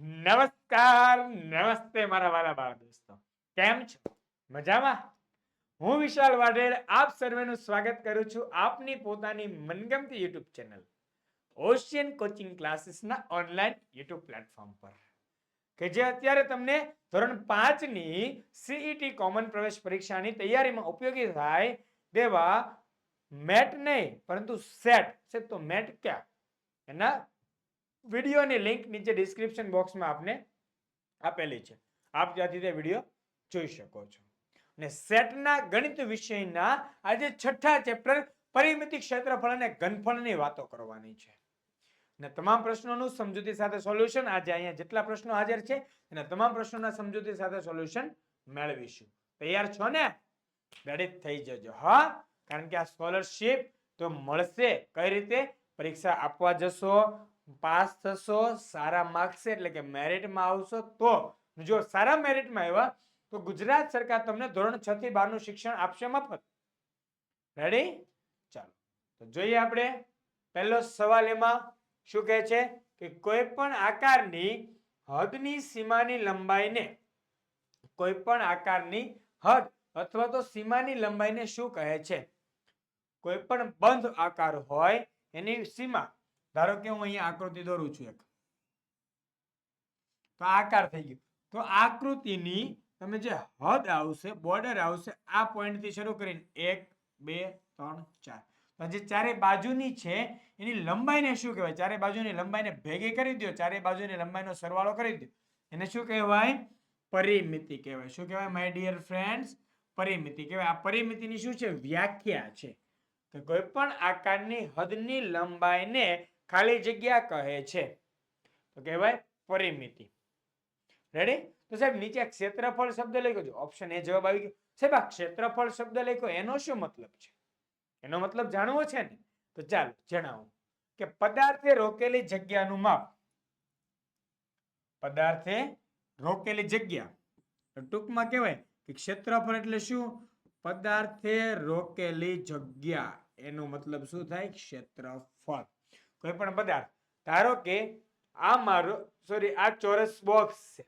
નમસ્કાર નમસ્તે મારા વાલા બાળ દોસ્તો, કેમ છો? મજામાં? હું વિશાલ વાઢેર આપ સર્વેનું સ્વાગત કરું છું આપની પોતાની મનગમતી યુટ્યુબ ચેનલ ઓશિયન કોચિંગ ક્લાસીસના ઓનલાઈન યુટ્યુબ પ્લેટફોર્મ પર, કે જે અત્યારે તમને ધોરણ 5 ની સીઈટી કોમન પ્રવેશ પરીક્ષાની તૈયારીમાં ઉપયોગી થાય તેવા મેટ નહીં પરંતુ સેટ તો મેટ ક્યાં એના વિડીયોની લિંક નીચે ડિસ્ક્રિપ્શન બોક્સમાં આપને આપેલી છે. આપ ત્યાંથી તે વિડીયો જોઈ શકો છો. અને સેટના ગણિત વિષયના આજે છઠ્ઠા ચેપ્ટર પરિમિતિ, ક્ષેત્રફળ અને ઘનફળની વાતો કરવાની છે. અને તમામ પ્રશ્નોનું સમજૂતી સાથે સોલ્યુશન આજે અહીંયા જેટલા પ્રશ્નો હાજર છે એના તમામ પ્રશ્નોના સમજૂતી સાથે સોલ્યુશન મેળવીશું. તૈયાર છો ને? રેડી થઈ જજો હા, કારણ કે આ સ્કોલરશિપ તો મળશે કઈ રીતે? પરીક્ષા આપવા જશો, પાસ થશો, સારા માર્ક્સ એટલે કે મેરિટમાં આવશો, તો જો સારા મેરિટમાં આવ્યા તો ગુજરાત સરકાર તમને ધોરણ 6 થી 12 નું શિક્ષણ આપશે મફત. રેડી? ચાલો તો જોઈએ આપણે પહેલો સવાલ. એમાં શું કહે છે કે કોઈ પણ આકારની હદની સીમાની લંબાઈને, કોઈ પણ આકારની હદ અથવા તો સીમાની લંબાઈને શું કહે છે? કોઈ પણ બંધ આકાર હોય એની સીમા, ધારો કે હું અહીંયા આકૃતિ દોરું છું એક, તો આકાર થઈ ગયો. તો આકૃતિની તમે જે હદ આવશે, બોર્ડર આવશે, આ પોઈન્ટ થી શરૂ કરીને 1 2 3 4, તો જે ચારે બાજુની છે એની લંબાઈને શું કહેવાય? ચારે બાજુની લંબાઈને ભેગી કરી દો, ચારે બાજુની લંબાઈનો સરવાળો કરી દો, એને શું કહેવાય? પરિમિતિ કહેવાય. શું કહેવાય માય ડિયર ફ્રેન્ડ્સ? પરિમિતિ કહેવાય. આ પરિમિતિની શું છે? વ્યાખ્યા છે કે કોઈ પણ આકારની હદની લંબાઈને ખાલી જગ્યા કહે છે તો કહેવાય પરિમિતિ. રેડી? તો સાહેબ નીચે ક્ષેત્રફળ શબ્દ લખ્યો છે, ઓપ્શન એ જવાબ આવી ગયો. સાહેબ આ ક્ષેત્રફળ શબ્દ લખ્યો એનો શું મતલબ છે? એનો મતલબ જાણવો છે ને? તો ચાલો જણાવો કે પદાર્થે રોકેલી જગ્યાનું માપ. પદાર્થે રોકેલી જગ્યા ટૂંકમાં કહેવાય કે ક્ષેત્રફળ એટલે શું? પદાર્થે રોકેલી જગ્યા, એનો મતલબ શું થાય? ક્ષેત્રફળ. કોઈ પણ પદાર્થ, ધારો કે આ મારો આ ચોરસ બોક્સ છે,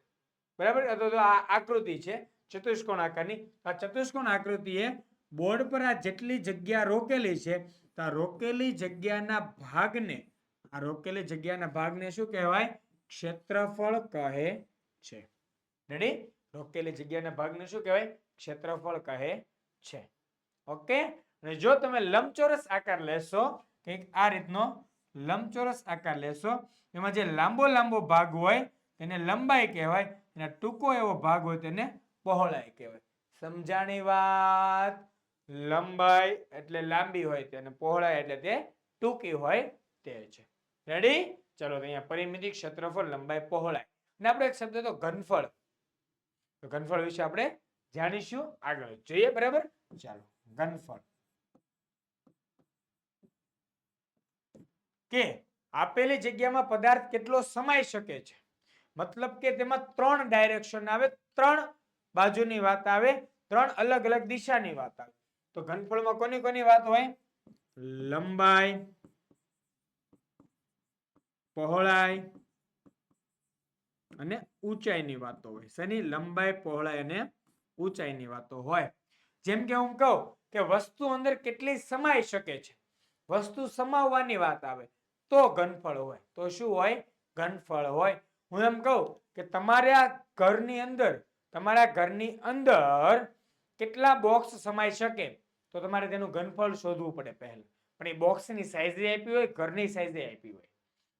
બરાબર? અથવા તો આ આકૃતિ છે ચતુષ્કોણ આકારની. આ ચતુષ્કોણ આકૃતિએ બોર્ડ પર આ જેટલી જગ્યા રોકેલી છે, તો આ રોકેલી જગ્યાના ભાગને, આ રોકેલી જગ્યાના ભાગને શું કહેવાય? ક્ષેત્રફળ કહે છે. રેડી? રોકેલી જગ્યાના ભાગને શું કહેવાય? ક્ષેત્રફળ કહે છે. ઓકે? અને જો તમે લંબચોરસ આકાર લેશો, કંઈક આ રીતનો લંબચોરસ આકાર લેશો, એમાં જે લાંબો લાંબો ભાગ હોય તેને લંબાઈ કહેવાય, અને ટૂંકો એવો ભાગ હોય તેને પહોળાઈ કહેવાય. સમજાણી વાત? લંબાઈ એટલે લાંબી હોય તેને પહોળાઈ એટલે તે ટૂંકી હોય તે છે. રેડી? ચલો અહીંયા પરિમિતિ, ક્ષેત્રફળ, લંબાઈ, પહોળાઈ. અને આપણે એક શબ્દ તો ઘનફળ, તો ઘનફળ વિશે આપણે જાણીશું આગળ. જોઈએ બરાબર? ચાલો ઘનફળ કે આપેલી જગ્યામાં પદાર્થ કેટલો સમાઈ શકે છે. મતલબ કે તેમાં 3 ડાયરેક્શન આવે, 3 બાજુની વાત આવે, 3 અલગ અલગ દિશાની વાત આવે. તો ઘનફળમાં કોની કોની વાત હોય? લંબાઈ, પહોળાઈ અને ઊંચાઈની વાતો હોય. શેની? લંબાઈ, પહોળાઈ અને ઊંચાઈની વાતો હોય. જેમ કે હું કહું કે વસ્તુ અંદર કેટલી સમાઈ શકે છે, વસ્તુ સમાવવાની વાત આવે તો ઘનફળ હોય. તો શું હોય? ઘનફળ હોય. હું એમ કહું કે તમારા ઘરની અંદર, તમારા ઘરની અંદર કેટલા બોક્સ સમાઈ શકે, તો તમારે તેનું ઘનફળ શોધવું પડે પહેલા. પણ એ બોક્સની સાઈઝ આપી હોય, ઘરની સાઈઝ આપી હોય.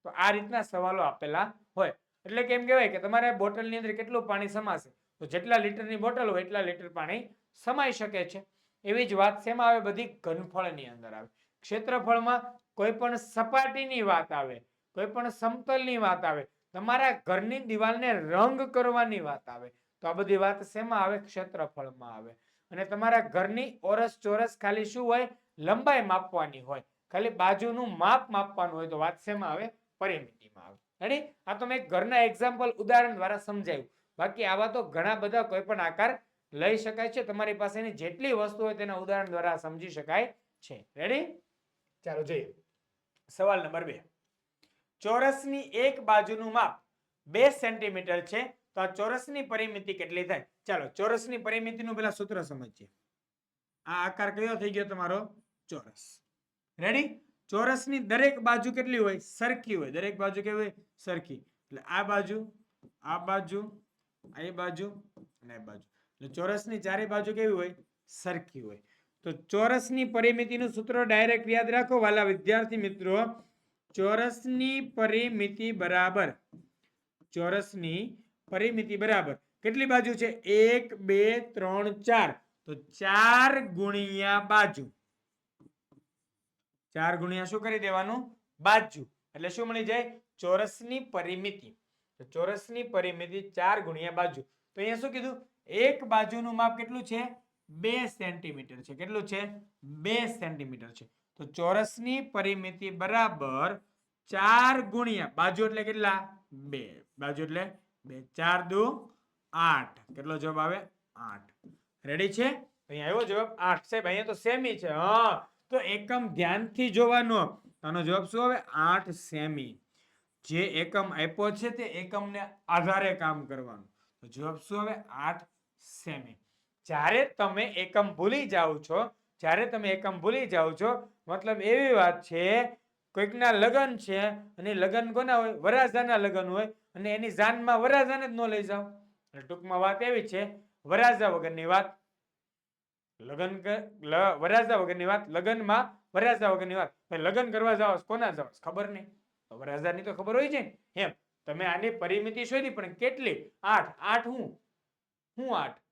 તો આ રીતના સવાલો આપેલા હોય. એટલે કે એમ કહેવાય કે તમારે બોટલની અંદર કેટલું પાણી સમાશે, તો જેટલા લીટરની બોટલ હોય એટલા લીટર પાણી સમાઈ શકે છે. એવી જ વાત શેમાં આવે? બધી ઘનફળની અંદર આવે. ક્ષેત્રફળમાં કોઈ પણ સપાટીની વાત આવે, કોઈ પણ સમતલની વાત આવે, તમારા ઘરની દિવાલને રંગ કરવાની વાત આવે, તો આ બધી વાત શેમાં આવે? ક્ષેત્રફળમાં આવે. અને તમારા ઘરની ઓરસ ચોરસ ખાલી શું હોય? લંબાઈ માપવાની હોય, ખાલી બાજુનું માપ માપવાનું હોય, તો વાત શેમાં આવે? પરિમિતિમાં આવે. રેડી? આ તો મેં ઘરના એક્ઝામ્પલ ઉદાહરણ દ્વારા સમજાવ્યું. બાકી આવા તો ઘણા બધા કોઈ પણ આકાર લઈ શકાય છે. તમારી પાસેની જેટલી વસ્તુ હોય તેના ઉદાહરણ દ્વારા સમજી શકાય છે. રેડી? ચાલો જોઈએ સવાલ નંબર 2. ચોરસની એક બાજુનું માપ 2 સેન્ટીમીટર છે તો આ ચોરસની પરિમિતિ કેટલી થાય? ચાલો ચોરસની પરિમિતિનું પેલા સૂત્ર સમજીએ. આ આકાર કયો થઈ ગયો તમારો? ચોરસ. રેડી? ચોરસની દરેક બાજુ કેટલી હોય? સરખી હોય. દરેક બાજુ કેવી હોય? સરખી. એટલે આ બાજુ, આ બાજુ, આ બાજુ અને આ બાજુ. એટલે ચોરસની ચારે બાજુ કેવી હોય? સરખી હોય. તો ચોરસની પરિમિતિનું સૂત્ર ડાયરેક્ટ યાદ રાખો વાલા વિદ્યાર્થી મિત્રો. ચોરસની પરિમિતિ બરાબર, ચોરસની પરિમિતિ બરાબર કેટલી બાજુ છે? 1 2 3 4. તો 4 ગુણ્યા બાજુ. 4 ગુણ્યા શું કરી દેવાનું? બાજુ. એટલે શું મળી જાય? ચોરસની પરિમિતિ. તો ચોરસની પરિમિતિ 4 ગુણ્યા બાજુ. તો અહીંયા શું કીધું? એક બાજુનું માપ કેટલું છે? 2 સેન્ટીમીટર છે. કેટલું છે? 2 સેન્ટીમીટર છે. તો ચોરસની પરિમિતિ બરાબર 4 ગુણ્યા બાજુ એટલે કેટલા? 2. બાજુ એટલે 2. 4 દુ 8. કેટલો જવાબ આવે? 8. રેડી છે? અહીંયા આવ્યો જવાબ 8. સાહેબ અહીંયા તો સેમી છે. હા, તો એકમ ધ્યાનથી જોવાનો. આનો જવાબ શું આવે? 8 સેમી. જે એકમ આપ્યો છે તે એકમને આધારે કામ કરવાનું. તો જવાબ શું આવે? 8 સેમી. જ્યારે તમે એકમ ભૂલી જાઓ છો, જ્યારે તમે એકમ ભૂલી જાઓ છો, મતલબ એવી વાત છે કોઈકના લગ્ન છે અને લગ્ન કોના હોય? વરરાજાના લગ્ન હોય અને એની જાનમાં વરરાજાને જ ન લઈ જાઓ. એટલે ટૂંકમાં વાત એવી છે, વરરાજા વગરની વાત, લગ્ન વરરાજા વગરની વાત, લગ્નમાં વરરાજા વગરની વાત. લગ્ન કરવા જાઓ કોના જાઓ ખબર નહીં, વરરાજાની તો ખબર હોય છે ને. એમ તમે આની પરિમિતિ શોધી પણ કેટલી? 8. 8 હું 8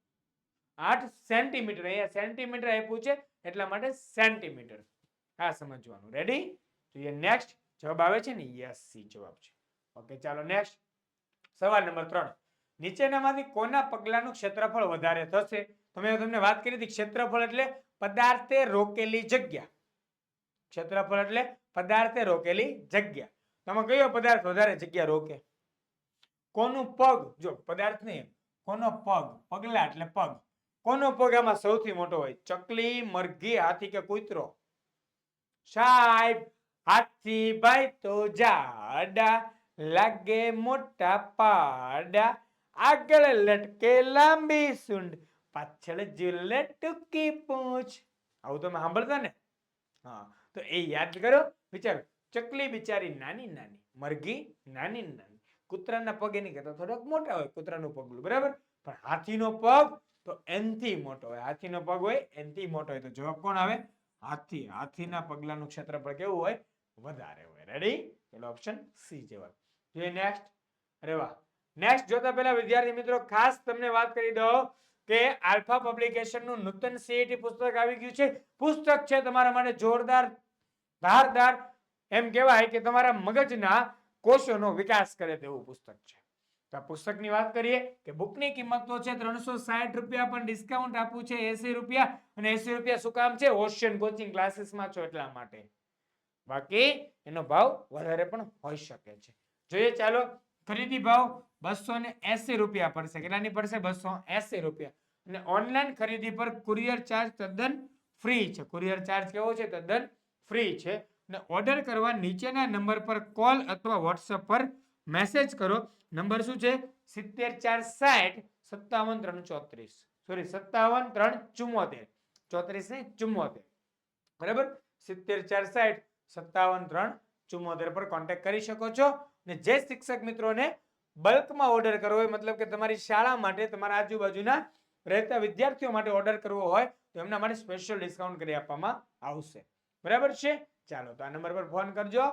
8 સેન્ટીમીટર. અહીંયા સેન્ટીમીટર આપ્યું છે એટલા માટે સેન્ટીમીટર. આ સમજવાનું. રેડી? તો એ નેક્સ્ટ જવાબ આવે છે ને? યસ, સી જવાબ છે. ઓકે, ચાલો નેક્સ્ટ સવાલ નંબર 3. નીચેનામાંથી કોના પગલાનું ક્ષેત્રફળ વધારે થશે? તો મેં તમને વાત કરી હતી ક્ષેત્રફળ એટલે પદાર્થે રોકેલી જગ્યા. ક્ષેત્રફળ એટલે પદાર્થે રોકેલી જગ્યા. તમે કયો પદાર્થ વધારે જગ્યા રોકે? કોનું પગ? જો પદાર્થ નહીં, કોનો પગ? પગલા એટલે પગ. કોનો પગ આમાં સૌથી મોટો હોય? ચકલી, મરઘી, હાથી કે કૂતરો? સાહેબ હાથી ભાઈ તો જાડા, લાગે મોટા પાડા, આગળ લટકે લાંબી સૂંઢ, પાછળ ઝૂલે ટૂંકી પૂંછ. આવું તમે સાંભળતા ને? હા, તો એ યાદ કરો. વિચારો, ચકલી બિચારી નાની નાની, મરઘી નાની નાની, કૂતરાના પગ એની કરતા થોડાક મોટા હોય કૂતરાનું પગલું, બરાબર. પણ હાથીનો પગ તો એનથી મોટો હોય. હાથીનો પગ હોય એનથી મોટો હોય. તો જવાબ કોણ આવે? હાથી. હાથીના પગલાનું ક્ષેત્રફળ કેવું હોય? વધારે હોય. રેડી? પેલો ઓપ્શન સી જવાબ. જોઈએ નેક્સ્ટ. અરે વાહ. નેક્સ્ટ જોતા પહેલા વિદ્યાર્થી મિત્રો ખાસ તમને વાત કરી દઉં કે આલ્ફા પબ્લિકેશનનું નૂતન સીઈટી પુસ્તક આવી ગયું છે. પુસ્તક છે તમારા માટે જોરદાર, ધારદાર, એમ કહેવાય કે તમારા મગજના કોષોનો વિકાસ કરે તેવું પુસ્તક છે. તો આ પુસ્તકની વાત કરીએ કે બુકની કિંમત તો છે 360 રૂપિયા, પણ ડિસ્કાઉન્ટ આપવું છે 80 રૂપિયા. અને 80 રૂપિયા શું કામ છે? ઓશિયન કોચિંગ ક્લાસીસમાં છો એટલા માટે. બાકી એનો ભાવ વધારે પણ હોઈ શકે છે. જોઈએ ચાલો. ખરીદી ભાવ 280 રૂપિયા પડશે. કેટલાની પડશે? 280 રૂપિયા. અને ઓનલાઈન ખરીદી પર કુરિયર ચાર્જ તદ્દન ફ્રી છે. કુરિયર ચાર્જ કેવો છે? તદ્દન ફ્રી છે. અને ઓર્ડર કરવા નીચેના નંબર પર કોલ અથવા વોટ્સએપ પર મેસેજ કરો. નંબર શું છે? 70460 57 334. સોરી 57 374. 34 ને 74. બરાબર? 70460 57 374 પર કોન્ટેક્ટ કરી શકો છો. અને જે શિક્ષક મિત્રોને બલ્કમાં ઓર્ડર કરવો હોય, મતલબ કે તમારી શાળા માટે, તમારા આજુબાજુના રહેતા વિદ્યાર્થીઓ માટે ઓર્ડર કરવો હોય તો એમના માટે સ્પેશિયલ ડિસ્કાઉન્ટ કરી આપવામાં આવશે. બરાબર છે? ચાલો, તો આ નંબર પર ફોન કરજો,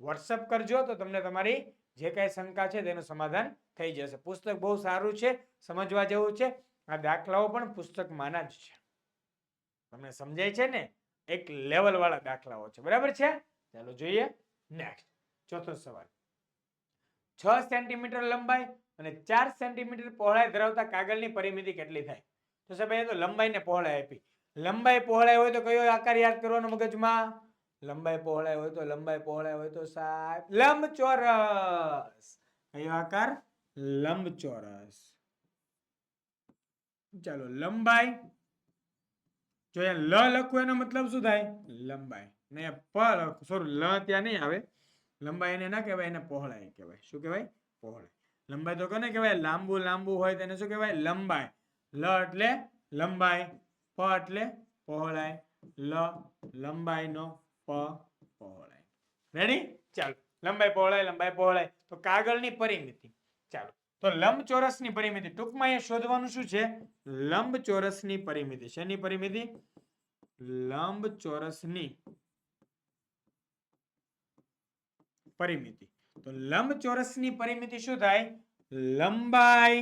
વોટ્સઅપ કરજો, તો તમને તમારી જે કાંઈ શંકા છે તેનું સમાધાન થઈ જશે. પુસ્તક બહુ સારું છે, સમજવા જેવું છે. આ દાખલાઓ પણ પુસ્તકમાંના જ છે. તમને સમજાય છે ને? એક લેવલ વાળા દાખલાઓ છે. બરાબર છે? ચાલો જોઈએ નેક્સ્ટ. ચોથો સવાલ. 6 સેન્ટીમીટર લંબાઈ અને 4 સેન્ટીમીટર પહોળાઈ ધરાવતા કાગળની પરિમિતિ કેટલી થાય? તો સાહેબ અહીંયા તો લંબાઈ ને પહોળાઈ આપી. લંબાઈ પહોળાઈ હોય તો કયો આકાર યાદ કરવાનો મગજમાં? લંબાઈ પહોળાઈ હોય તો સાહેબ લંબચોરસ. કયો આકાર? લંબચોરસ. ચાલો લંબાઈ. જો અહીંયા લ લખવું એનો મતલબ શું થાય? લંબાઈ. ને પ સોરી લ ત્યાં નહીં આવે. લંબાઈ એને ના કહેવાય, એને પહોળાઈ કહેવાય. શું કહેવાય? પહોળાઈ. લંબાઈ તો કોને કહેવાય? લાંબુ લાંબુ હોય તેને શું કહેવાય? લંબાઈ. લ એટલે લંબાઈ, પ એટલે પહોળાઈ, લ લંબાઈનો, પ પહોળાઈ. રેડી? ચાલો, લંબાઈ પહોળાઈ. તો કાગળની પરિમિતિ. ચાલો, તો લંબચોરસની પરિમિતિ ટૂંકમાં અહીંયા શોધવાનું શું છે? લંબચોરસની પરિમિતિ. શેની પરિમિતિ? લંબચોરસની પરિમિતિ. તો લંબચોરસની પરિમિતિ શું થાય? લંબાઈ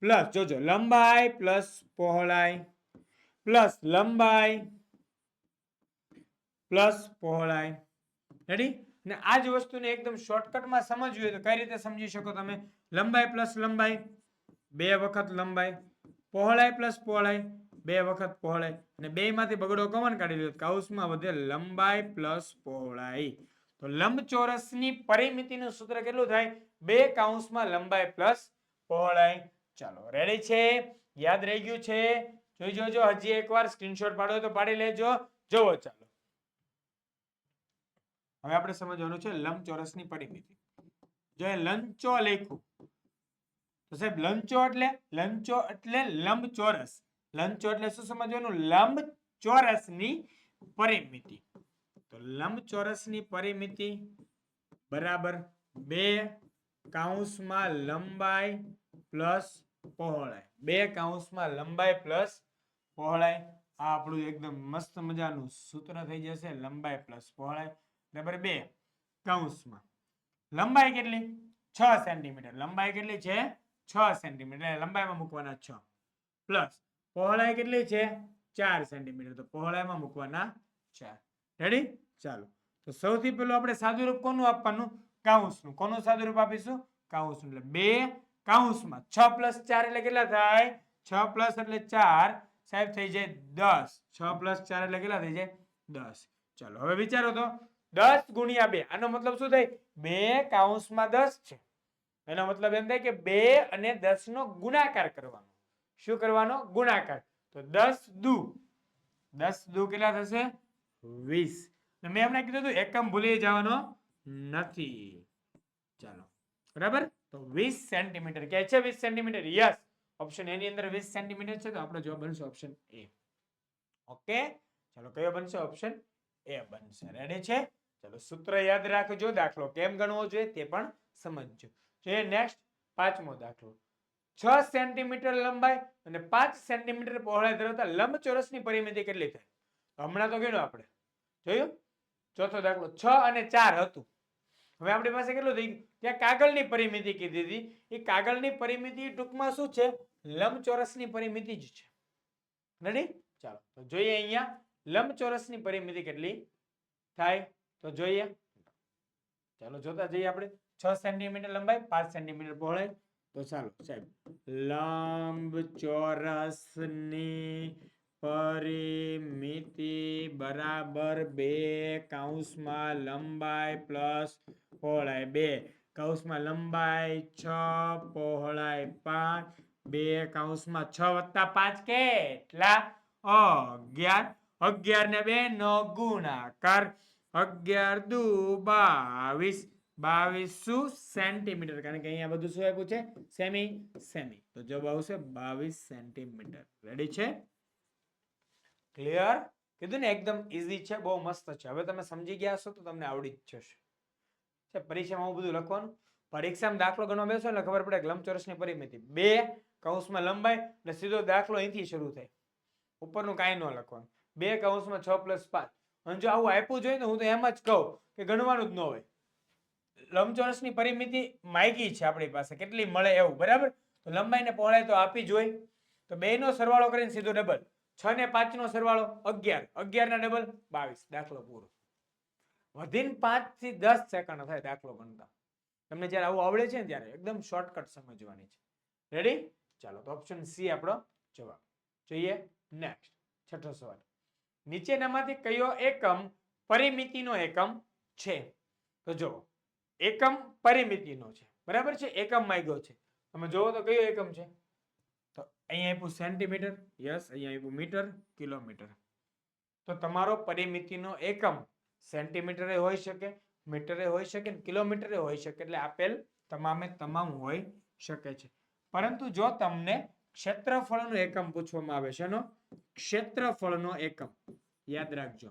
પ્લસ, જોજો, લંબાઈ પ્લસ પહોળાઈ પ્લસ લંબાઈ પ્લસ પહોળાઈ. રેડી? અને આ જ વસ્તુને એકદમ શોર્ટકટમાં સમજવી હોય તો કઈ રીતે સમજી શકો તમે? લંબાઈ પ્લસ લંબાઈ, 2 વખત લંબાઈ, પહોળાઈ પ્લસ પહોળાઈ, 2 વખત પહોળાઈ, અને બેયમાંથી બગડો કોમન કાઢી લ્યો, કૌંસમાં વધે લંબાઈ પ્લસ પહોળાઈ. તો લંબચોરસની પરિમિતિનું સૂત્ર કેટલું થાય? 2 કૌંસમાં લંબાઈ પ્લસ પહોળાઈ. ચાલો, રેડી છે? યાદ રહી ગયું છે? જોઈ જોજો, હજી એકવાર સ્ક્રીનશોટ પાડો તો પાડી લેજો. જોવો, ચાલો હવે આપણે સમજવાનું છે લંબચોરસની પરિમિતિ. જો લંચો લખ્યું તો સાહેબ લંચો એટલે લંબચોરસ. લંચો એટલે શું સમજવાનું? લંબચોરસની પરિમિતિ. તો લંબચોરસની પરિમિતિ બરાબર 2 કૌંસમાં લંબાઈ પ્લસ પહોળાઈ. 2 કૌંસમાં લંબાઈ પ્લસ પહોળાઈ. આ આપણું એકદમ મસ્ત મજાનું સૂત્ર થઈ જશે. લંબાઈ પ્લસ પહોળાઈ બરાબર 2 કૌંસમાં લંબાઈ કેટલી? 6 સેન્ટીમીટર. લંબાઈ કેટલી છે? 6 સેન્ટીમીટર. લંબાઈમાં મૂકવાના 6 પ્લસ પહોળાઈ કેટલી છે? 4 સેન્ટીમીટર. તો પહોળાઈમાં મૂકવાના 4. રેડી? ચાલો, તો સૌથી પહેલું આપણે સાદુરૂપ કોનું આપવાનું? કૌંસનું. કોનું સાદુરૂપ આપીશું? કૌંસનું. એટલે 2 કૌંસમાં 6 પ્લસ 4 એટલે કેટલા થાય? 6 પ્લસ એટલે 4 સાહેબ થઈ જાય 10. 6 પ્લસ 4 એટલે કેટલા થઈ જાય? 10. ચાલો, હવે વિચારો તો 10 ગુણ્યા 2. આનો મતલબ શું થાય? 2 કૌંસમાં 10 છે. એનો મતલબ એમ થાય કે 2 અને 10 નો ગુણાકાર કરવાનો. શું કરવાનો? ગુણાકાર. તો 10 દુ કેટલા થશે? 20. મેં હમણાં કીધું હતું એકમ ભૂલી જવાનો નથી. ચાલો, બરાબર? તો 20 સેન્ટીમીટર કે છે? 20 સેન્ટીમીટર. યસ, ઓપ્શન એ ની અંદર 20 સેન્ટીમીટર છે. તો આપણો જવાબ બનશે ઓપ્શન એ. ઓકે, ચાલો, કયો બનશે? ઓપ્શન એ બનશે. રેડી છે? ચલો, સૂત્ર યાદ રાખજો. દાખલો કેમ ગણવો જોઈએ તે પણ સમજજો. જોઈએ નેક્સ્ટ 5મો દાખલો. 6 સેન્ટીમીટર લંબાઈ અને 5 સેન્ટીમીટર પહોળાઈ ધરાવતા લંબચોરસની પરિમિતિ કેટલી થાય? હમણાં તો ગણ્યું આપણે. જોયું? ચોથો દાખલો 6 અને 4 હતું. હવે આપણી પાસે કેટલું થઈ ગયું? ત્યાં કાગળની પરિમિતિ કીધી હતી. એ કાગળની પરિમિતિ ટૂંકમાં શું છે? લંબચોરસની પરિમિતિ જ છે. રેડી? ચાલો, તો જોઈએ અહીંયા લંબચોરસની પરિમિતિ કેટલી થાય તો જોઈએ. ચાલો, જોતા જઈએ આપણે. 6 સેન્ટીમીટર લંબાઈ, 5 સેન્ટીમીટર પહોળાઈ. તો ચાલો સાહેબ, લંબચોરસની પરિમિતિ બરાબર 2 કૌંસમાં લંબાઈ પ્લસ પહોળાઈ. 2 કૌંસમાં લંબાઈ 6, પહોળાઈ 5. 2 કૌંસમાં 6 વત્તા 5 કેટલા? 11. 11 ને 2 નો ગુણાકાર. 11 દુ 22. 22 સેન્ટીમીટર. કારણ કે અહીંયા બધું શું આપ્યું છે? સેમી. તો જવાબ આવશે 22 સેન્ટીમીટર. રેડી છે? ક્લિયર? કીધું ને એકદમ ઈઝી છે, બહુ મસ્ત છે. હવે તમે સમજી ગયા હશો તો તમને આવડી જ જશે. પરીક્ષામાં બધું લખવાનું. પરીક્ષામાં દાખલો ગણવા બેસો એટલે ખબર પડે કે લંબચોરસની પરિમિતિ 2 કૌંસમાં લંબાઈ એટલે સીધો દાખલો અહીંથી શરૂ થાય. ઉપરનું કાંઈ ન લખવાનું. 2 કૌંસમાં 6 પ્લસ 5. અને જો આવું આપ્યું જોઈએ તો હું તો એમ જ કહું કે ગણવાનું જ ન હોય. લંબચોરસની પરિમિતિ માગી છે આપણી પાસે, કેટલી મળે એવું. બરાબર? તો લંબાઈ ને પહોળાઈ તો આપી જ હોય. તો 2 નો સરવાળો કરીને સીધો ડબલ. 6 ને 5 નો સરવાળો 11. 11 ના ડબલ 22. દાખલો પૂરો. વધીને 5 થી 10 સેકન્ડ થાય દાખલો ગણતા. તમને જ્યારે આવું આવડે છે ને ત્યારે એકદમ શોર્ટકટ સમજવાની છે. રેડી? ચાલો, તો ઓપ્શન સી આપણો જવાબ. જોઈએ નેક્સ્ટ 6થો સવાલ. નીચેનામાંથી કયો એકમ પરિમિતિનો એકમ છે? તો જો એકમ પરિમિતિનો છે. બરાબર છે? એકમ માંગ્યો છે. તમે જોવો તો કયો એકમ છે? તો અહીંયા આપ્યું સેન્ટીમીટર. યસ. અહીંયા આપ્યું મીટર, કિલોમીટર. તો તમારો પરિમિતિનો એકમ સેન્ટીમીટર હોઈ શકે, મીટરે હોઈ શકે ને કિલોમીટરે હોઈ શકે, એટલે આપેલ તમામે તમામ હોઈ શકે છે. પરંતુ જો તમને ક્ષેત્રફળનો એકમ પૂછવામાં આવે છે, એનો ક્ષેત્રફળનો એકમ યાદ રાખજો.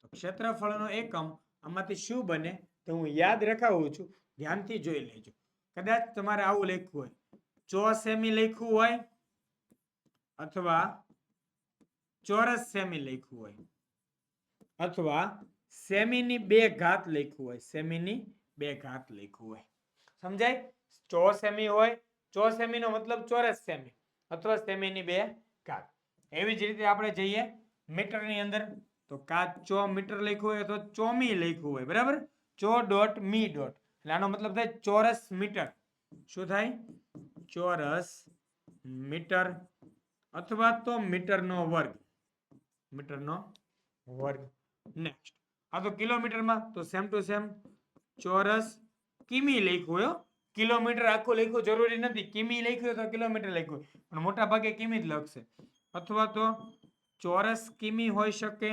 તો ક્ષેત્રફળનો એકમ આમાંથી શું બને તો હું યાદ રખાવું છું, ધ્યાનથી જોઈ લેજો. કદાચ તમારે આવું લખ્યું હોય, 100 સેમી લખ્યું હોય અથવા ચોરસ સેમી લખ્યું હોય અથવા સેમીની 2 ઘાત લખ્યું હોય, સેમીની 2 ઘાત લખ્યું હોય. સમજાય? 100 સેમી હોય, 100 સેમી નો મતલબ ચોરસ સેમી અથવા સેમીની 2 ઘાત. એવી જ રીતે આપણે જઈએ મીટરની અંદર, તો કાચ 100 મીટર લખ્યું હોય તો ચોમી લખ્યું હોય, બરાબર? 100 ડોટ મી ડોટ, એટલે આનો મતલબ થાય ચોરસ મીટર. શું થાય? ચોરસ મીટર અથવા તો મીટરનો વર્ગ, મીટરનો વર્ગ. નેક્સ્ટ આ તો કિલોમીટરમાં, તો સેમ ટુ સેમ ચોરસ કિમી લખ્યું હોય. કિલોમીટર આખું લખ્યું જરૂરી નથી, કિમી લખ્યું તો કિલોમીટર લખ્યું, પણ મોટા ભાગે કિમી જ લખશે. અથવા તો ચોરસ કિમી હોઈ શકે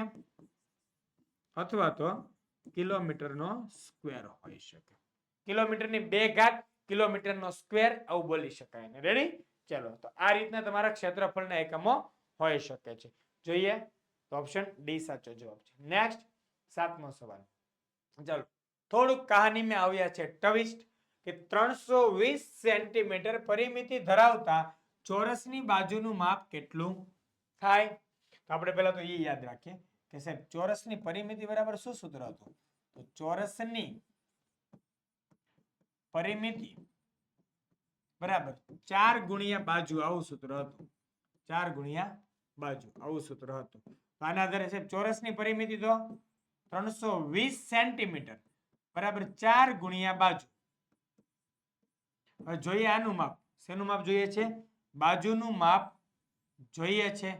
અથવા તો કિલોમીટરનો સ્ક્વેર હોઈ શકે. કિલોમીટરની 2 ઘાત, કિલોમીટરનો સ્ક્વેર, આવું બોલી શકાય. રેડી? ચલો, તો આ રીતના તમારા ક્ષેત્રફળના એકમો હોઈ શકે છે. જોઈએ તો ઓપ્શન ડી સાચો જવાબ છે. નેક્સ્ટ 7મો સવાલ. ચલો, થોડુંક કહાનીમાં આવ્યા છે ટ્વિસ્ટ, કે 320 સેન્ટીમીટર પરિમિતિ ધરાવતા ચોરસની બાજુનું માપ કેટલું થાય? તો આપણે પહેલા તો એ યાદ રાખીએ કે સાહેબ ચોરસની પરિમિતિ બરાબર શું સૂત્ર હતું? તો ચોરસની પરિમિતિ બરાબર 4 ગુણ્યા બાજુ, આવું સૂત્ર હતું. 4 ગુણ્યા બાજુ, આવું સૂત્ર હતું. આના આધારે સાહેબ ચોરસની પરિમિતિ તો 320 સેન્ટીમીટર બરાબર 4 ગુણ્યા બાજુ. હવે જોઈએ આનું માપ. શેનું માપ જોઈએ છે? બાજુનું માપ જોઈએ છે.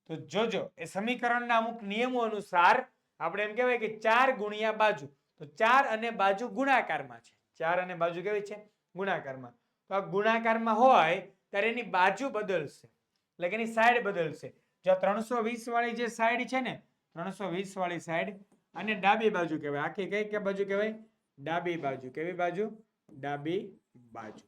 તો જોજો, એ સમીકરણના અમુક નિયમો અનુસાર આપણે એમ કહેવાય કે 4 ગુણ્યા બાજુ, તો 4 અને બાજુ ગુણાકારમાં છે. 4 અને બાજુ કેવી છે? ગુણાકારમાં. તો આ ગુણાકારમાં હોય ત્યારે એની બાજુ બદલશે, એટલે કે એની સાઈડ બદલશે. જો 320 વાળી જે સાઈડ છે ને, 320 વાળી સાઈડ, અને ડાબી બાજુ કહેવાય. આખી કઈ બાજુ કહેવાય? ડાબી બાજુ. કેવી બાજુ? ડાબી બાજુ.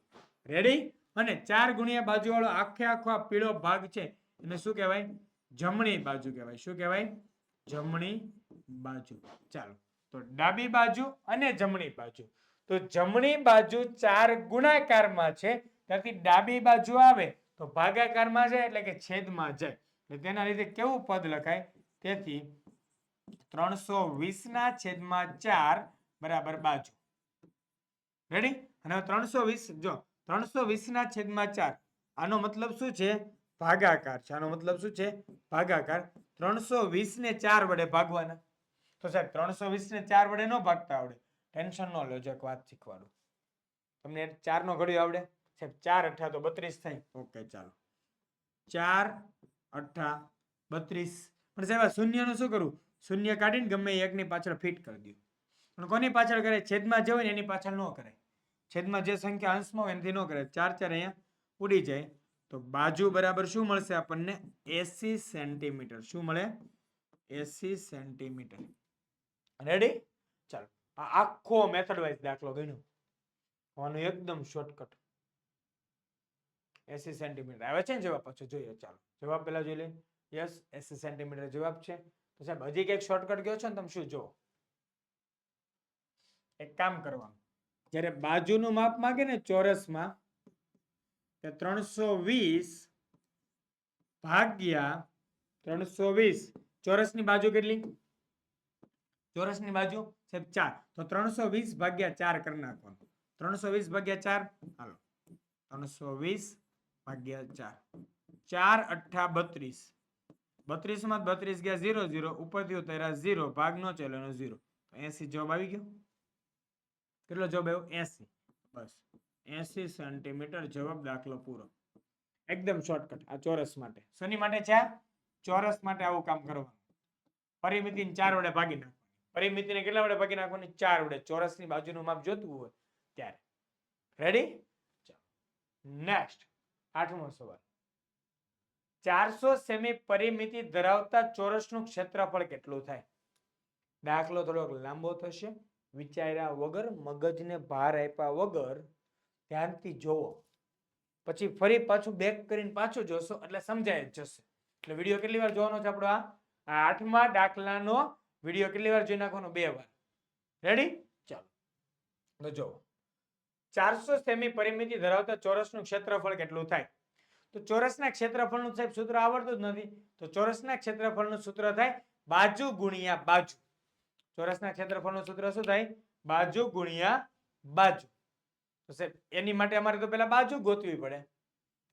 રેડી? અને 4 ગુણ્યા બાજુ વાળો આખે આખો આ પીળો ભાગ છે એને શું કહેવાય? જમણી બાજુ કહેવાય. શું કહેવાય? જમણી બાજુ. ચાલો, તો ડાબી બાજુ અને જમણી બાજુ. તો જમણી બાજુ 4 ગુણાકારમાં છે, ત્યાંથી ડાબી બાજુ આવે તો ભાગાકારમાં જાય, એટલે કે છેદમાં જાય. એટલે તેના લીધે કેવું પદ લખાય? તેથી 320 ના છેદમાં 4 બરાબર બાજુ. રેડી? અને 320, જો 320 ના છેદમાં 4, આનો મતલબ શું છે? ભાગાકાર છે. આનો મતલબ શું છે? ભાગાકાર. 320 ને 4 વડે ભાગવાના. તો સાહેબ 320 ને 4 વડે ન ભાગતા આવડે, ટેન્શન ન લેજો, એક વાત શીખવાડું. તમને 4 નો ઘડિયો આવડે? સાહેબ 4 અઠા તો 32 થાય. ઓકે, ચાલો, 4 અઠા 32. પણ સાહેબ શૂન્યનું શું કરવું? શૂન્ય કાઢીને ગમે એકની પાછળ ફિટ કરી દો. પણ કોની પાછળ કરે? છેદમાં જે હોય ને એની પાછળ ન કરાય. છેદમાં જે સંખ્યા અંશમાં હોય એનાથી ન કરાય. 4 4 અહીંયા ઉડી જાય. તો બાજુ બરાબર શું મળશે આપણને? 80 સેન્ટીમીટર. શું મળે? 80 સેન્ટીમીટર. રેડી? ચાલો, આ આખો મેથડ વાઇઝ દાખલો ગણ્યો. આનું એકદમ શોર્ટકટ. 80 સેન્ટીમીટર આવે છે ને જવાબ? પાછો જોઈએ. ચાલો, જવાબ પહેલા જોઈ લે. યસ, 80 સેન્ટીમીટર જવાબ છે. તો સાહેબ હજી કઈક શોર્ટકટ ગયો છે ને? તમે શું જુઓ, એક કામ કરવાનું, જ્યારે બાજુનું માપ માંગે ને ચોરસમાં, 320 ભાગ્યા 320, ચોરસની બાજુ કેટલી? ચોરસની બાજુ સાહેબ 4, તો 320 ભાગ્યા 4 કરી નાખવાનું. 320 ભાગ્યા 4, હાલો, 320 ભાગ્યા 4, 4 અઠા 32. 32 માં 32 ગયા 0 0, ઉપરથી ઉતાર્યા 0, ભાગ નો ચાલ્યો એનો 0. 80 જવાબ આવી ગયો. કેટલો જવાબ આવ્યો? 80. બસ 80 સેન્ટીમીટર જવાબ. દાખલો પૂરો. એકદમ શોર્ટકટ. આ ચોરસ માટે. શેની માટે છે? ચોરસ માટે આવું કામ કરવાનું. પરિમિતિને 4 વડે ભાગી નાખવાની. પરિમિતિને કેટલા વડે ભાગી નાખવાની? 4 વડે. ચોરસની બાજુનું માપ જોતું હોય ત્યારે. રેડી? નેક્સ્ટ 8મો સવાલ. 400 સેમી પરિમિતિ ધરાવતા ચોરસનું ક્ષેત્રફળ કેટલું થાય? દાખલો થોડોક લાંબો થશે, વિચાર્યા વગર, મગજને ભાર આપ્યા વગર ધ્યાનથી જોવો. પછી ફરી પાછું બેક કરીને પાછું જોશો એટલે સમજાય જ જશે. એટલે વિડીયો કેટલી વાર જોવાનો છે આપણો? આ 8મા દાખલાનો વિડીયો કેટલી વાર જોઈ નાખવાનો? 2 વાર. રેડી? ચાલો તો જો 400 સેમી પરિમિતિ ધરાવતા ચોરસનું ક્ષેત્રફળ કેટલું થાય? તો ચોરસના ક્ષેત્રફળનું સાહેબ સૂત્ર આવડતું જ નથી. તો ચોરસના ક્ષેત્રફળનું સૂત્ર થાય બાજુ ગુણ્યા બાજુ. ચોરસના ક્ષેત્રફળનું સૂત્ર શું થાય? બાજુ ગુણ્યા બાજુ. તો સાહેબ એની માટે અમારે તો પહેલા બાજુ ગોતવી પડે.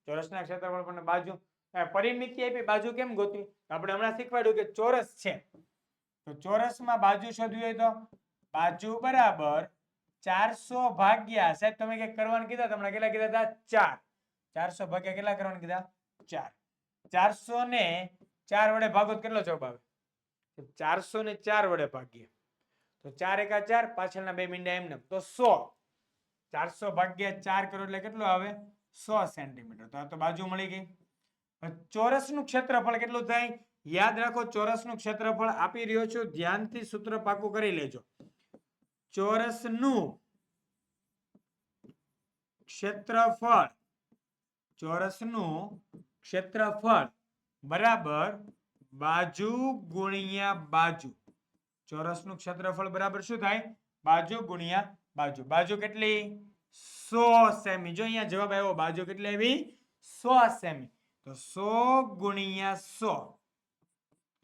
ચોરસના ક્ષેત્રફળ પણ બાજુ પરિમિતિ આપી, બાજુ કેમ ગોતવી? આપણે હમણાં શીખવાડ્યું કે ચોરસ છે તો ચોરસમાં બાજુ શોધવી હોય તો બાજુ બરાબર 400 ભાગ્યા, સાહેબ તમે કે કરવાનું કીધા તમને કેટલા કીધા હતા? 4. 400 ભાગ્યા કેટલા કરવાનું કીધા? 4. 400 ને 4 વડે ભાગો તો કેટલો જવાબ આવે? 400 ને 4 વડે ભાગીએ તો 4 એકા 4, પાછળના બે મીંડા એમને તો 100. 400 ભાગ્યા 4 કરો એટલે કેટલું આવે? 100 સેન્ટીમીટર. તો આ તો બાજુ મળી ગઈ. ચોરસનું ક્ષેત્રફળ કેટલું થાય? યાદ રાખો, ચોરસનું ક્ષેત્રફળ આપી રહ્યો છું, ધ્યાનથી સૂત્ર પાકું કરી લેજો. ચોરસનું ક્ષેત્રફળ, ચોરસનું ક્ષેત્રફળ બરાબર બાજુ ગુણ્યા બાજુ. ચોરસનું ક્ષેત્રફળ બરાબર શું થાય? બાજુ ગુણ્યા બાજુ. બાજુ કેટલી? 100 સેમી. જો અહીંયા જવાબ આવ્યો, બાજુ કેટલી આવી? 100 સેમી. તો 100 ગુણ્યા 100.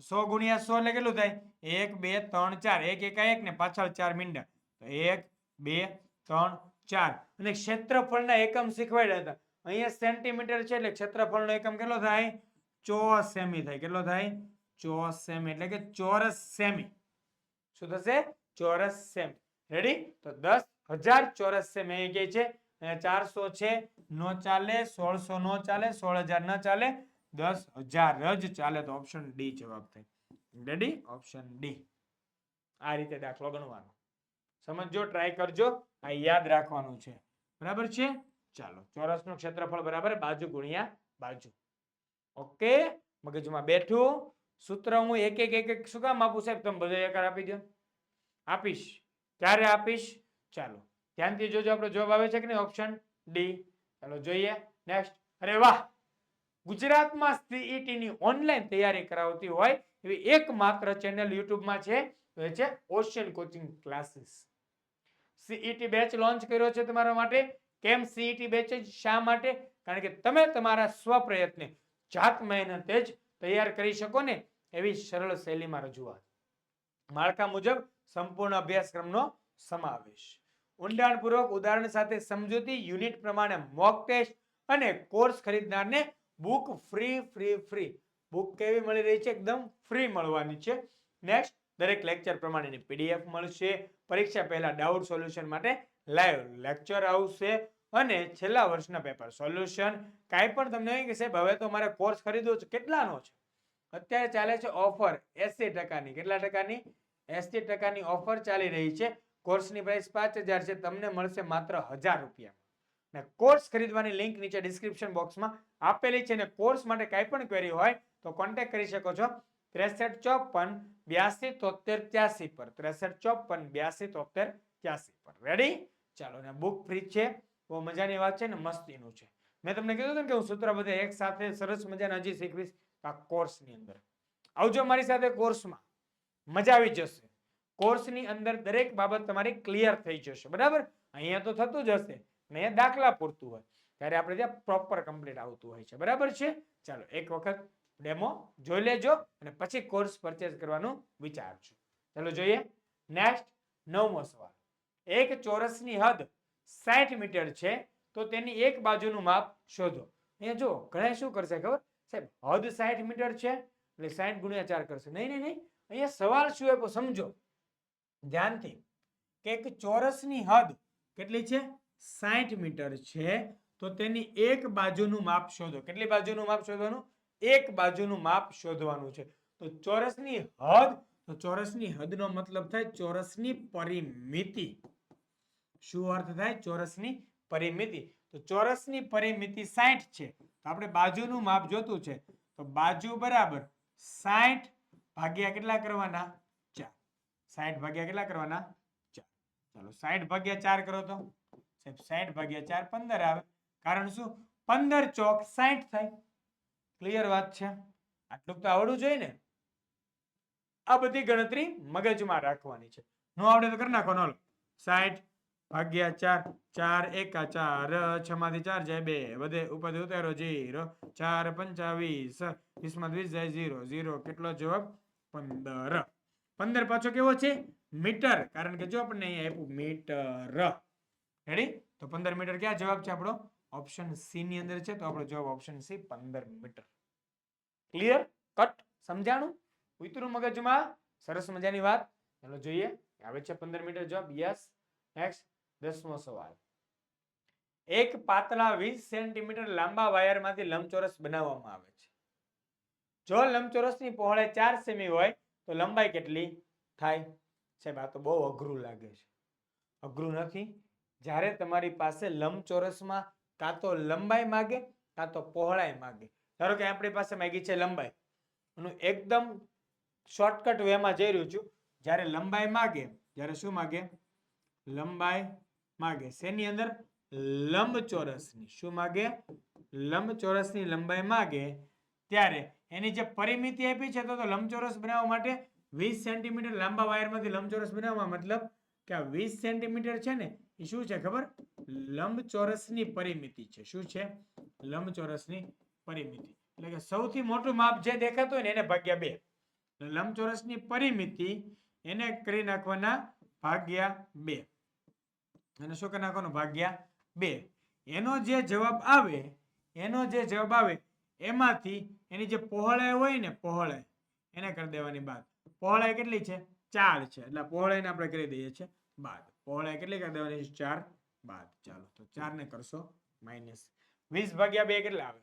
100 ગુણ્યા 100 એટલે કેટલું થાય? 1 2 3 4. 1 એકા 1 ને પાછળ 4 મીંડા. તો 1 2 3 4. અને ક્ષેત્રફળના એકમ શીખવાડ્યા હતા. અહીંયા સેન્ટીમીટર છે એટલે ક્ષેત્રફળનો એકમ કેટલો થાય? ચોરસ સેમી થાય. કેટલો થાય? ચોરસ સેમી. એટલે કે ચોરસ સેમી. શું થશે? ચોરસ સેમી. રેડી? તો 10,000 ચોરસ સેમી અહીં કહે છે. 400 છે નો ચાલે, 1600 નો ચાલે, 16,000 ન ચાલે, 10,000 જ ચાલે. તો ઓપ્શન ડી જવાબ થાય. રેડી? Option D. આ રીતે દાખલો ગણવાનો. સમજો, ટ્રાય કરજો. આ યાદ રાખવાનું છે. બરાબર છે? ચાલો, ચોરસનું ક્ષેત્રફળ બરાબર બાજુ ગુણ્યા બાજુ. ઓકે, મગજમાં બેઠું. સૂત્ર હું એક એક શું કામ આપું સાહેબ? તમે બધા એકાર આપી દો. આપીશ. ક્યારે આપીશ? ચાલો ધ્યાનથી જોજો. આપણો જવાબ આવે છે કે નહીં? Option D. ચાલો જોઈએ નેક્સ્ટ. અરે વાહ, ગુજરાતમાં સીઈટી ની ઓનલાઈન તૈયારી કરાવતી હોય એવી એકમાત્ર ચેનલ યુટ્યુબમાં છે, તો એ છે ocean coaching classes. CET batch launch કર્યો છે તમારા માટે. કેમ સીઈટી બેચ? શા માટે? કારણ કે તમે તમારા સ્વપ્રયત્ને, જાત મહેનતે જ તૈયાર કરી શકો ને એવી સરળ શૈલીમાં રજૂઆત. માળખા મુજબ સંપૂર્ણ અભ્યાસક્રમનો સમાવેશ. ઊંડાણપૂર્વક ઉદાહરણ સાથે સમજૂતી, યુનિટ પ્રમાણે મોક ટેસ્ટ અને કોર્સ ખરીદનારને બુક ફ્રી. બુક કેવી મળી રહી છે? એકદમ ફ્રી મળવાની છે. નેક્સ્ટ, દરેક લેક્ચર પ્રમાણેની પીડીએફ મળશે. પરીક્ષા પહેલા ડાઉટ સોલ્યુશન માટે લાઈવ લેક્ચર આવશે અને છેલ્લા વર્ષના પેપર સોલ્યુશન. કાંઈ પણ તમને કે સાહેબ હવે તો મારે કોર્સ ખરીદવો છે, કેટલાનો છે? અત્યારે ચાલે છે ઓફર 80%ની. કેટલા ટકાની? 80%ની ઓફર ચાલી રહી છે. કોર્સની પ્રાઇસ 5,000 છે, તમને મળશે માત્ર 1,000 રૂપિયા. ને કોર્સ ખરીદવાની લિંક નીચે ડિસ્ક્રિપ્શન બોક્સમાં આપેલી છે. અને કોર્સ માટે કાંઈ પણ ક્વેરી હોય તો કોન્ટેક્ટ કરી શકો છો 6354 82 73 83 પર. 6354 82 73 83 પર. રેડી? ચાલો, ને બુક ફ્રી છે. બહુ મજાની વાત છે ને મસ્તીનું છે. મેં તમને કીધું હતું કે હું સૂત્ર બધે એક સાથે સરસ મજાના હજી શીખવીશ આ કોર્સની અંદર. આવજો મારી સાથે કોર્સમાં, મજા આવી જશે. કોર્સની અંદર દરેક બાબત તમારી ક્લિયર થઈ જશે. બરાબર? અહીંયા તો થતું જ હશે, અહીંયા દાખલા પૂરતું હોય, ત્યારે આપણે ત્યાં પ્રોપર કમ્પ્લીટ આવતું હોય છે. બરાબર છે? ચાલો એક વખત ડેમો જોઈ લેજો અને પછી કોર્સ પરચેઝ કરવાનું વિચારજો. ચાલો જોઈએ નેક્સ્ટ. 9મો સવાલ. એક ચોરસની હદ 60 મીટર છે તો તેની એક બાજુનું માપ શોધો. અહીંયા જો ઘણા શું કરશે ખબર? સાહેબ હદ 60 મીટર છે એટલે 60 ગુણ્યા 4 કરશે. નહીં. અહીંયા સવાલ શું આપ્યો સમજો ધ્યાનથી, કે એક ચોરસની હદ કેટલી છે? 60 મીટર છે તો તેની એક બાજુનું માપ શોધો. કેટલી બાજુનું માપ શોધવાનું? એક બાજુનું માપ શોધવાનું છે. તો ચોરસની હદ, તો ચોરસની હદનો મતલબ થાય ચોરસની પરિમિતિ. શું અર્થ થાય? ચોરસની પરિમિતિ. તો ચોરસની પરિમિતિ 60 છે તો આપણે બાજુનું માપ જોતું છે. તો બાજુ બરાબર 60 ભાગ્યા કેટલા કરવાના? 4. 60 ભાગ્યા કેટલા કરવાના 4. ચાલો 60 ભાગ્યા 4 કરો તો સાહેબ 60 ભાગ્યા 4 15 આવે. કારણ શું 15 ચોક 60 થાય. ક્લિયર વાત છે? આટલું તો આવડવું જોઈએ ને. આ બધી ગણતરી મગજમાં રાખવાની છે. નો આવડે તો કરી નાખો. 60 ભાગ્યા 4 4 એકા 4 6 માંથી 4 જાય 2 વધે ઉપરથી ઉતારો 0 4 પંચા 20 20 માં 20 જાય 0 0 કેટલો જવાબ 15. 15 પાછો કેવો છે મીટર, કારણ કે જો આપણને અહીંયા આપ્યું મીટર. રેડી? તો 15 મીટર ક્યાં જવાબ છે આપણો? ઓપ્શન સી ની અંદર છે. તો આપણો જવાબ option C 15 meter. Clear? Cut? સમજાણું? ઉતરું મગજમાં? સરસ મજાની વાત. ચાલો જોઈએ. આવે છે 15 મીટર જવાબ? યસ. નેક્સ્ટ 10મો સવાલ. એક પાતળા 20 સેન્ટીમીટર લાંબા વાયરમાંથી લંબચોરસ બનાવવામાં આવે છે. જો લંબચોરસની પહોળાઈ 4 સેમી હોય તો લંબાઈ કેટલી થાય? સાહેબ આ તો બહુ અઘરું લાગે છે. અઘરું નથી. જ્યારે તમારી પાસે લંબચોરસમાં કાં તો લંબાઈ માગે કાં તો પહોળાઈ માગે. ધારો કે આપણી પાસે માગી છે લંબાઈ. એનું એકદમ શોર્ટકટ વેમાં જઈ રહ્યું છું. જ્યારે લંબાઈ માગે, જ્યારે શું માગે? લંબાઈ માગે. શેની અંદર? લંબચોરસની. શું માગે? લંબચોરસની લંબાઈ માગે ત્યારે એની જે પરિમિતિ આપી છે તો લંબચોરસ બનાવવા માટે 20 સેન્ટીમીટર લાંબા વાયરમાંથી લંબચોરસ બનાવવા મતલબ કે આ 20 સેન્ટીમીટર છે ને એ શું છે ખબર? લંબચોરસની પરિમિતિ છે. શું છે? લંબચોરસની પરિમિતિ. એટલે કે સૌથી મોટું માપ જે દેખાતું હોય ને એને ભાગ્યા 2. લંબચોરસની પરિમિતિ એને કરી નાખવાના ભાગ્યા 2. અને શું કરી નાખવાનું? ભાગ્યા 2. એનો જે જવાબ આવે એમાંથી એની જે પહોળાઈ હોય ને પહોળાઈ એને કરી દેવાની બાદ. પહોળાઈ કેટલી છે? 4 છે. એટલે પહોળાઈને આપણે કરી દઈએ છીએ બાદ. પહોળાઈ કેટલી કરી દેવાની છે? 4 બાદ. ચાલો તો 4 ને કરશો માઇનસ. 20 ભાગ્યા 2 કેટલા આવે?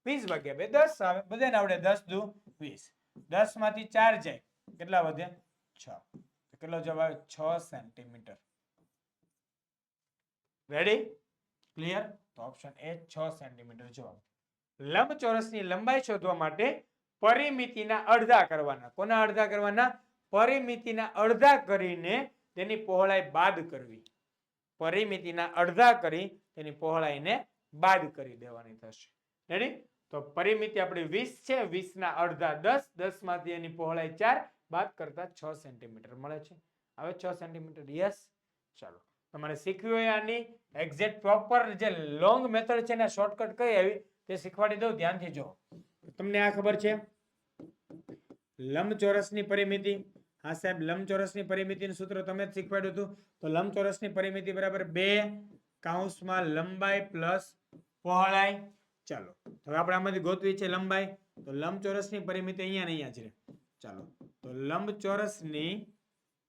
20 ભાગ્યા 2 10 આવે. બધાને આવડે 10 દુ 20. 10 માંથી 4 જાય કેટલા વધે? 6. કેટલો જવાબ આવે? 6 સેન્ટીમીટર. રેડી? ક્લિયર? તો ઓપ્શન એ 6 સેન્ટીમીટર જવાબ. લંબચોરસની લંબાઈ શોધવા માટે પરિમિતિના અડધા કરવાના. કોના અડધા કરવાના? પરિમિતિના અડધા કરીને તેની પહોળાઈ બાદ કરવી. પરિમિતિના અડધા કરી તેની પહોળાઈને બાદ કરી દેવાની થશે. રેડી? તો પરિમિતિ આપણી 20 છે. 20 ના અડધા 10. 10 માંથી એની પહોળાઈ 4 બાદ કરતા 6 સેન્ટીમીટર મળે છે. હવે 6 સેન્ટીમીટર. યસ. ચાલો તમારે શીખવી હોય આની એક્ઝેક્ટ પ્રોપર જે લોંગ મેથડ છે ને શોર્ટકટ કઈ આવી તે શીખવાડી દઉં. ધ્યાનથી જો. તમને આ ખબર છે લંબચોરસની પરિમિતિ? હા સાહેબ, લંબચોરસની પરિમિતિનું સૂત્ર તમે જ શીખવાડ્યું હતું. તો લંબચોરસની પરિમિતિ બરાબર 2 કૌંસમાં લંબાઈ પ્લસ પહોળાઈ. ચાલો હવે આપણે આમાંથી ગોતવી છે લંબાઈ. તો લંબચોરસની પરિમિતિ અહીંયા ને અહીંયા જ રહે. ચાલો તો લંબચોરસની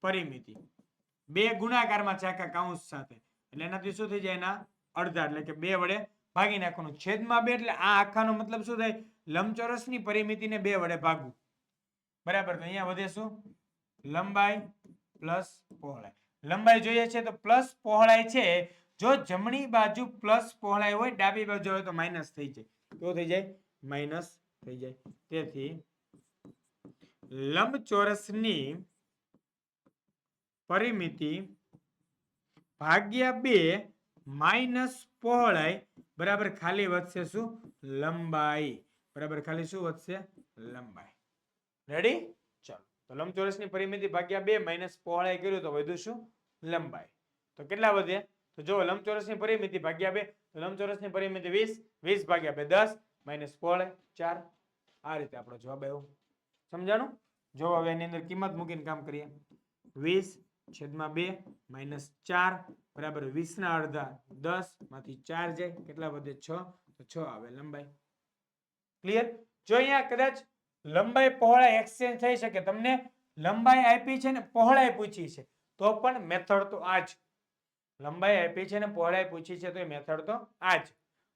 પરિમિતિ 2 ગુણાકારમાં છે આખા કૌંસ સાથે. એટલે એનાથી શું થઈ જાય? એના અડધા. એટલે કે 2 વડે ભાગી નાખવાનું. છેદમાં 2 એટલે આ આખાનો મતલબ શું થાય? લંબચોરસની પરિમિતિને 2 વડે ભાગવું. બરાબર? તો અહીંયા વધે શું? લંબાઈ પ્લસ પહોળાઈ. લંબાઈ જોઈએ છે તો પ્લસ પહોળાઈ છે. જો જમણી બાજુ પ્લસ પહોળાઈ હોય, ડાબી બાજુ હોય તો માઇનસ થઈ જાય. કેવું થઈ જાય? માઇનસ થઈ જાય. તેથી લંબચોરસની પરિમિતિ ભાગ્યા 2 માઇનસ પહોળાઈ બરાબર ખાલી વધશે શું? લંબાઈ. બરાબર ખાલી શું વધશે? લંબાઈ. રેડી? ચાલો તો લંબચોરસની પરિમિતિ ભાગ્યા 2 માઇનસ પહોળાઈ કર્યું તો વધુ શું? લંબાઈ. તો કેટલા વધે? તો જો લંબચોરસની પરિમિતિ ભાગ્યા 2 તો લંબચોરસની પરિમિતિ 20. 20 ભાગ્યા 2 10 માઇનસ પહોળાઈ 4. આ રીતે આપણો જવાબ આવ્યો. સમજાણું? જો હવે એની અંદર કિંમત મૂકીને કામ કરીએ. 20 છેદમાં 2 માઇનસ 4 બરાબર 20 ના અડધા 10 માંથી 4 જાય કેટલા વધે? 6. તો 6 આવે લંબાઈ. ક્લિયર? જો અહીંયા કદાચ લંબાઈ પહોળાઈ એક્સચેન્જ થઈ શકે. તમને લંબાઈ આપી છે ને પહોળાઈ પૂછી છે તો પણ મેથડ તો આ જ. લંબાઈ આપી છે ને પહોળાઈ પૂછી છે તો એ મેથડ તો આ જ.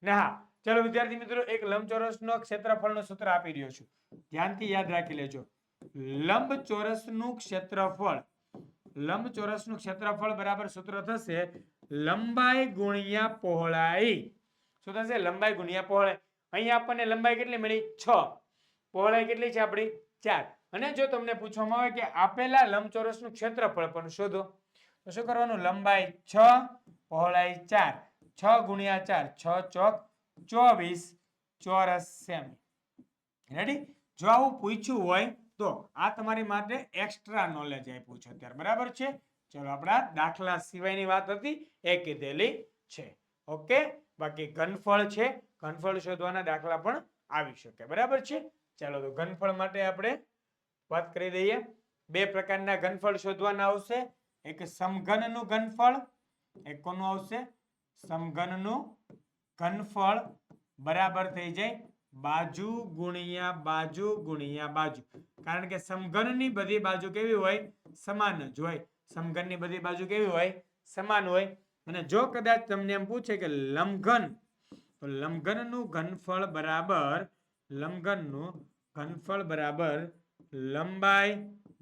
ને હા ચલો વિદ્યાર્થી મિત્રો, એક લંબચોરસનો ક્ષેત્રફળનું સૂત્ર આપી રહ્યો છું. ધ્યાનથી યાદ રાખી લેજો. લંબચોરસનું ક્ષેત્રફળ બરાબર સૂત્ર થશે લંબાઈ ગુણ્યા પહોળાઈ. શું થશે? લંબાઈ ગુણ્યા પહોળાઈ. અહીંયા આપણને લંબાઈ કેટલી મળી? 6. પહોળાઈ કેટલી છે આપણી? 4. અને જો તમને પૂછવામાં આવે કે આપેલા લંબચોરસનું ક્ષેત્રફળ પણ શોધો તો શું કરવાનું? લંબાઈ 6, પહોળાઈ 4, 6 ગુણ્યા 4, 6 ચોક 24 ચોરસ સેમી. રેડી? જો આવું પૂછ્યું હોય તો આ તમારી માટે એક્સ્ટ્રા નોલેજ આપ્યું છે અત્યારે, બરાબર છે? ચલો આપણા દાખલા સિવાયની વાત હતી એ કીધેલી છે. ઓકે, બાકી ઘનફળ છે, ઘનફળ શોધવાના દાખલા પણ આવી શકે, બરાબર છે? ચાલો તો ઘનફળ માટે આપણે વાત કરી દઈએ. બે પ્રકારના ઘનફળ શોધવાના આવશે, એક સમઘનનું ઘનફળ, એક કોનું આવશે? સમઘનનું ઘનફળ બરાબર થઈ જાય બાજુ ગુણ્યા બાજુ ગુણ્યા બાજુ. કારણ કે સમઘનની બધી બાજુ કેવી હોય? સમાન જ હોય. સમઘનની બધી બાજુ કેવી હોય? સમાન હોય. અને જો કદાચ તમને એમ પૂછે કે લંબઘન, તો લંબઘનનું ઘનફળ બરાબર, લંબઘનનું ઘનફળ બરાબર લંબાઈ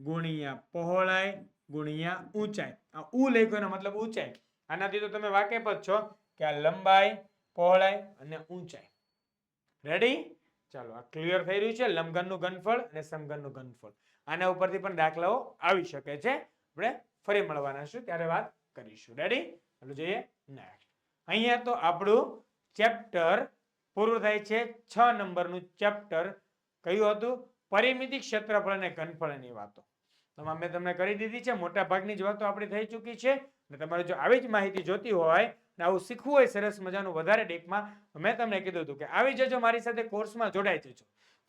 ગુણ્યા પહોળાઈ ગુણ્યા ઊંચાઈ. આ ઉ લખ્યો એનો મતલબ ઊંચાઈ. આનાથી તો તમે વાકેફ જ છો કે આ લંબાઈ, પહોળાઈ અને ઊંચાઈ. રેડી? ચાલો આ ક્લિયર થઈ રહ્યું છે, લંબઘનનું ઘનફળ અને સમઘનનું ઘનફળ. આના ઉપરથી પણ દાખલાઓ આવી શકે છે. આપણે ફરી મળવાના છું ત્યારે વાત કરીશું. રેડી? ચાલો જોઈએ નેક્સ્ટ. અહીંયા તો આપણું ચેપ્ટર પૂરું થાય છે. 6 નંબરનું ચેપ્ટર કયું હતું? પરિમિતિ, ક્ષેત્રફળ અને ઘનફળની વાતો. તમામ મેં તમને કરી દીધી છે. મોટા ભાગની જ વાતો આપણી થઈ ચૂકી છે. અને તમારે જો આવી જ માહિતી જોતી હોય ને આવું શીખવું હોય સરસ મજાનું વધારે ડીપમાં, મેં તમને કીધું હતું કે આવી જજો મારી સાથે, કોર્સમાં જોડાઈ જજો.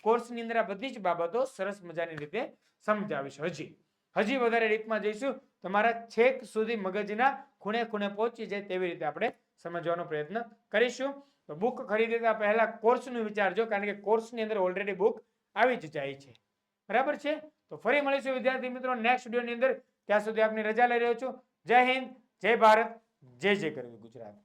કોર્સની અંદર આ બધી જ બાબતો સરસ મજાની રીતે સમજાવીશ. હજી વધારે ડીપમાં જઈશું, તમારા છેક સુધી મગજના ખૂણે ખૂણે પહોંચી જાય તેવી રીતે આપણે સમજવાનો પ્રયત્ન કરીશું. તો બુક ખરીદતા પહેલા કોર્સનું વિચારજો, કારણ કે કોર્સની અંદર ઓલરેડી બુક આવી જ જાય છે, બરાબર છે? તો ફરી મળીશું વિદ્યાર્થી મિત્રો નેક્સ્ટ વિડીયોની અંદર. ત્યાં સુધી આપની રજા લઈ રહ્યો છું. જય હિન્દ, જય ભારત, જય જય ગરવી ગુજરાત.